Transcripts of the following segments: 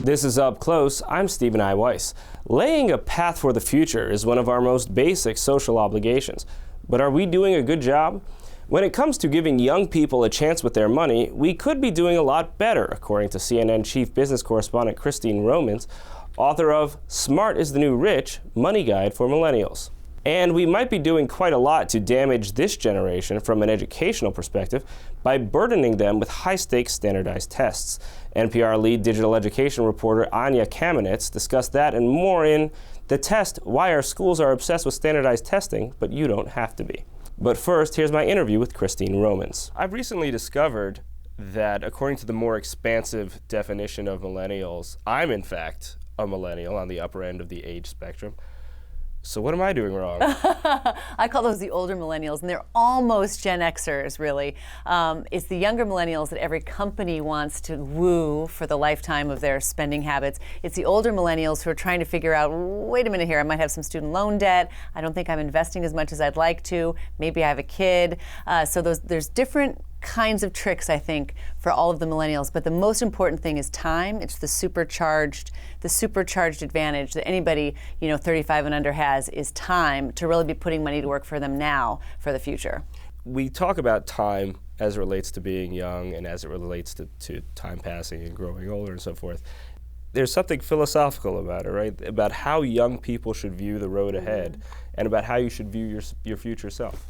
This is Up Close. I'm Stephen I. Weiss. Laying a path for the future is one of our most basic social obligations. But are we doing a good job? When it comes to giving young people a chance with their money, we could be doing a lot better, according to CNN Chief Business Correspondent Christine Romans, author of Smart is the New Rich, Money Guide for Millennials. And we might be doing quite a lot to damage this generation from an educational perspective by burdening them with high-stakes standardized tests. NPR lead digital education reporter Anya Kamenetz discussed that and more in The Test, Why Our Schools Are Obsessed with Standardized Testing, But You Don't Have to Be. But first, here's my interview with Christine Romans. I've recently discovered that according to the more expansive definition of millennials, I'm in fact a millennial on the upper end of the age spectrum. So what am I doing wrong? I call those the older millennials, and they're almost Gen Xers, really. It's the younger millennials that every company wants to woo for the lifetime of their spending habits. It's the older millennials who are trying to figure out, wait a minute here, I might have some student loan debt. I don't think I'm investing as much as I'd like to. Maybe I have a kid. So there's different kinds of tricks, I think, for all of the millennials. But the most important thing is time. It's the supercharged advantage that anybody, 35 and under has, is time to really be putting money to work for them now for the future. We talk about time as it relates to being young and as it relates to time passing and growing older and so forth. There's something philosophical about it, right? About how young people should view the road ahead and about how you should view your future self.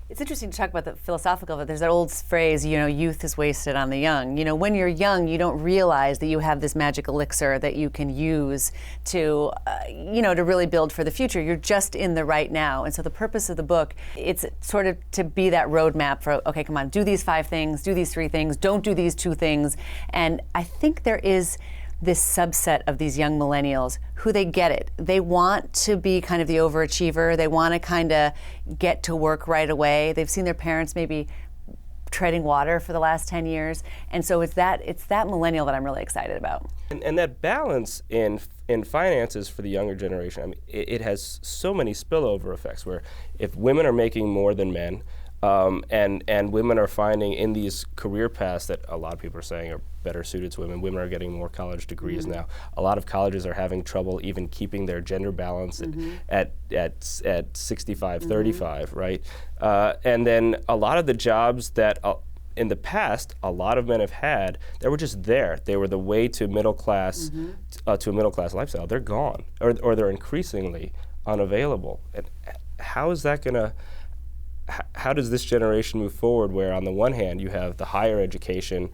It's interesting to talk about the philosophical, but there's that old phrase, youth is wasted on the young. When you're young, you don't realize that you have this magic elixir that you can use to, to really build for the future. You're just in the right now. And so the purpose of the book, it's sort of to be that roadmap for, okay, come on, do these 5 things, do these 3 things, don't do these 2 things. And I think there is this subset of these young millennials who they get it. They want to be kind of the overachiever. They want to kind of get to work right away. They've seen their parents maybe treading water for the last 10 years. And so it's that millennial that I'm really excited about. And that balance in finances for the younger generation, I mean, it has so many spillover effects where if women are making more than men, and women are finding in these career paths that a lot of people are saying are better suited to women. Women are getting more college degrees now. A lot of colleges are having trouble even keeping their gender balance at 65-35, right? And then a lot of the jobs that in the past a lot of men have had that were just there. They were the way to middle class to a middle class lifestyle. They're gone, or they're increasingly unavailable. And how is that gonna? How does this generation move forward where on the one hand you have the higher education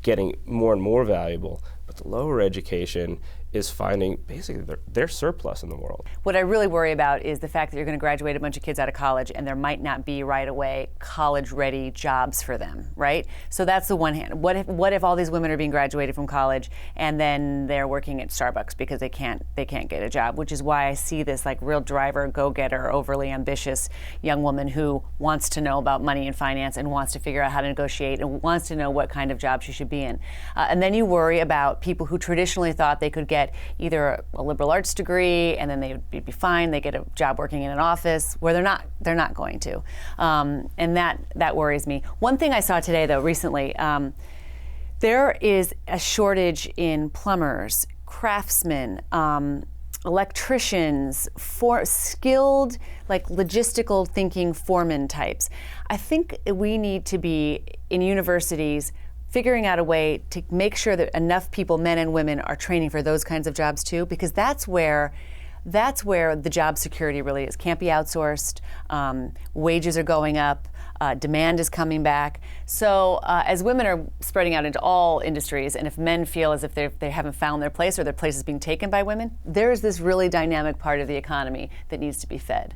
getting more and more valuable, but the lower education is finding basically their surplus in the world? What I really worry about is the fact that you're going to graduate a bunch of kids out of college and there might not be right away college-ready jobs for them, right? So that's the one hand. What if all these women are being graduated from college and then they're working at Starbucks because they can't get a job, which is why I see this like real driver, go-getter, overly ambitious young woman who wants to know about money and finance and wants to figure out how to negotiate and wants to know what kind of job she should be in. And then you worry about people who traditionally thought they could get either a liberal arts degree and then they would be fine. They get a job working in an office where they're not going to, and that worries me. One thing I saw today, though, recently, there is a shortage in plumbers, craftsmen, electricians, for skilled, like logistical thinking foreman types. I think we need to be in universities figuring out a way to make sure that enough people, men and women, are training for those kinds of jobs too, because that's where the job security really is. Can't be outsourced. Wages are going up. Demand is coming back. So as women are spreading out into all industries, and if men feel as if they haven't found their place or their place is being taken by women, there is this really dynamic part of the economy that needs to be fed.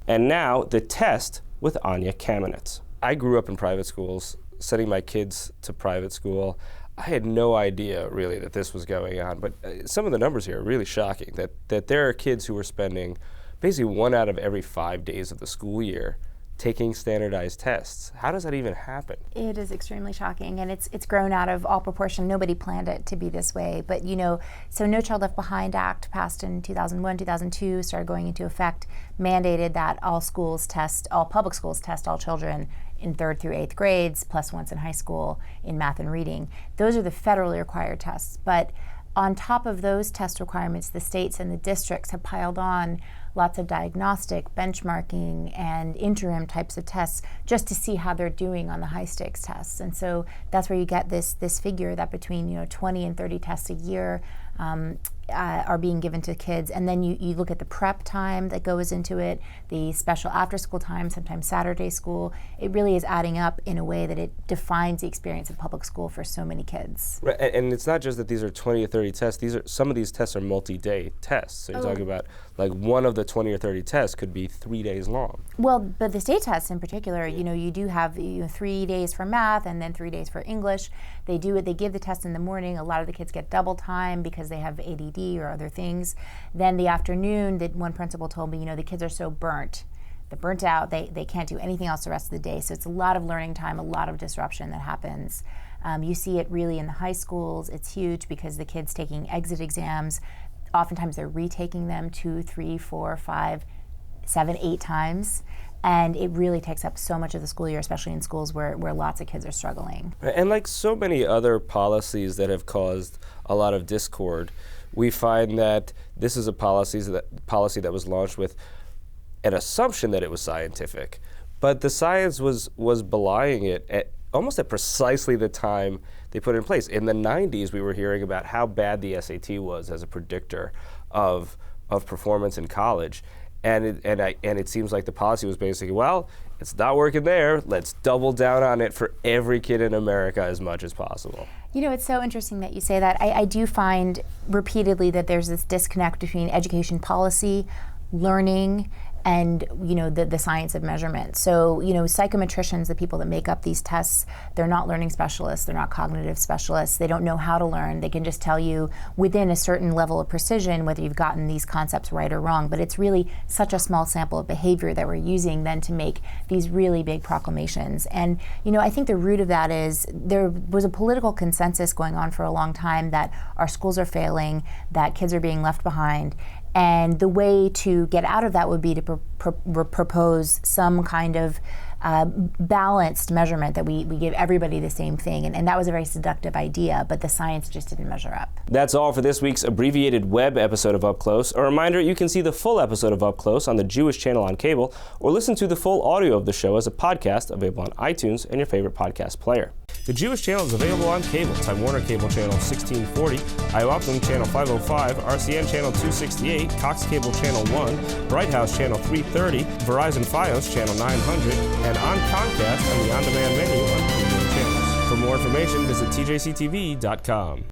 And now, The Test with Anya Kamenetz. I grew up in private schools, sending my kids to private school. I had no idea really that this was going on, but some of the numbers here are really shocking, that there are kids who are spending basically 1 out of every 5 days of the school year taking standardized tests. How does that even happen? It is extremely shocking, and it's grown out of all proportion. Nobody planned it to be this way, but so No Child Left Behind Act passed in 2001, 2002, started going into effect, mandated that all public schools test all children in 3rd through 8th grades, plus once in high school in math and reading. Those are the federally required tests, but on top of those test requirements, the states and the districts have piled on lots of diagnostic, benchmarking, and interim types of tests just to see how they're doing on the high stakes tests. And so that's where you get this figure that between 20 and 30 tests a year are being given to kids. And then you look at the prep time that goes into it, the special after school time, sometimes Saturday school. It really is adding up in a way that it defines the experience of public school for so many kids. Right, and it's not just that these are 20 or 30 tests. Some of these tests are multi-day tests. So you're talking about like one of the 20 or 30 tests could be 3 days long. Well, but the state tests in particular, you do have 3 days for math and then 3 days for English. They give the test in the morning. A lot of the kids get double time because they have ADD or other things. Then the afternoon, one principal told me, the kids are so burnt. They're burnt out. They can't do anything else the rest of the day. So it's a lot of learning time, a lot of disruption that happens. You see it really in the high schools. It's huge because the kids taking exit exams, oftentimes they're retaking them 2, 3, 4, 5, 7, 8 times. And it really takes up so much of the school year, especially in schools where lots of kids are struggling. And like so many other policies that have caused a lot of discord, we find that this is a policy that was launched with an assumption that it was scientific, but the science was belying it almost at precisely the time they put it in place. In the 90s, we were hearing about how bad the SAT was as a predictor of performance in college. And it seems like the policy was basically, well, it's not working there. Let's double down on it for every kid in America as much as possible. It's so interesting that you say that. I do find repeatedly that there's this disconnect between education policy, learning, and the science of measurement. So psychometricians, the people that make up these tests, they're not learning specialists, they're not cognitive specialists, they don't know how to learn. They can just tell you within a certain level of precision whether you've gotten these concepts right or wrong, but it's really such a small sample of behavior that we're using then to make these really big proclamations. And I think the root of that is there was a political consensus going on for a long time that our schools are failing, that kids are being left behind. And the way to get out of that would be to propose some kind of balanced measurement that we give everybody the same thing. And that was a very seductive idea, but the science just didn't measure up. That's all for this week's abbreviated web episode of Up Close. A reminder, you can see the full episode of Up Close on the Jewish channel on cable, or listen to the full audio of the show as a podcast available on iTunes and your favorite podcast player. The Jewish channel is available on cable, Time Warner Cable Channel 1640, IOPLING Channel 505, RCN Channel 268, Cox Cable Channel 1, Bright House Channel 330, Verizon Fios Channel 900, and on Comcast on the on-demand menu on premium channels. For more information, visit tjctv.com.